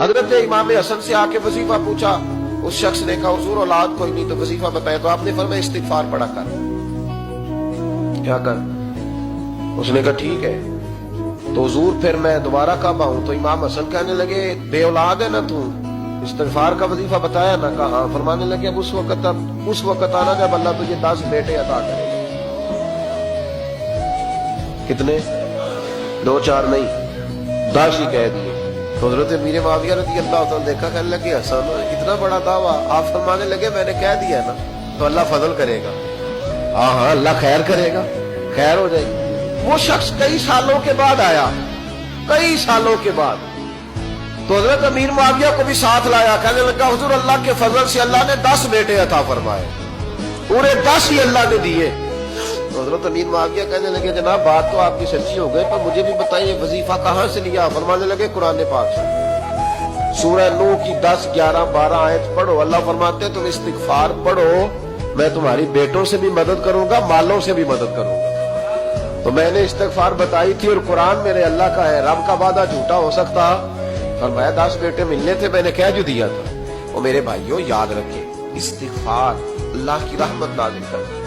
حضرت امام حسن سے آ کے وظیفہ پوچھا، اس شخص نے کہا حضور اولاد کوئی نہیں تو وظیفہ بتایا، تو آپ نے فرمایا استغفار پڑھا کر۔ کیا کر؟ اس نے کہا ٹھیک ہے۔ تو حضور پھر میں دوبارہ کب آؤں؟ تو امام حسن کہنے لگے بے اولاد ہے نا تو، استغفار کا وظیفہ بتایا نا؟ کہا ہاں۔ فرمانے لگے اب اس وقت آنا جب اللہ تجھے 10 بیٹے عطا کرے۔ کتنے؟ 2 4 نہیں، 10 ہی کہہ دیے۔ تو حضرت امیر معاویہ رضی اللہ عنہ دیکھا، کہنے لگے حسن اتنا بڑا دعویٰ؟ آپ فرمانے لگے میں نے کہہ دیا نا تو اللہ فضل کرے گا۔ ہاں ہاں اللہ خیر کرے گا، خیر ہو جائے گی۔ وہ شخص کئی سالوں کے بعد آیا، کئی سالوں کے بعد، تو حضرت امیر معاویہ کو بھی ساتھ لایا۔ کہنے لگا حضور اللہ کے فضل سے اللہ نے 10 بیٹے عطا فرمائے، پورے 10 ہی اللہ نے دیے۔ تو حضرت امیر معاویہ کہنے لگے جناب بات تو آپ کی سچی ہو گئی، پر مجھے بھی بتائیے وظیفہ کہاں سے لیا؟ فرمانے لگے قرآن پاک سے، سورہ نوح کی 10 11 12 آیت پڑھو۔ اللہ فرماتے ہیں تم استغفار پڑھو، میں تمہاری بیٹوں سے بھی مدد کروں گا، مالوں سے بھی مدد کروں گا۔ تو میں نے استغفار بتائی تھی، اور قرآن میرے اللہ کا ہے، رب کا وعدہ جھوٹا ہو سکتا؟ فرمایا 10 بیٹے ملنے تھے، میں نے کہہ جو دیا تھا۔ اور میرے بھائیوں یاد رکھیں، استغفار اللہ کی رحمت نازل کرتا ہے۔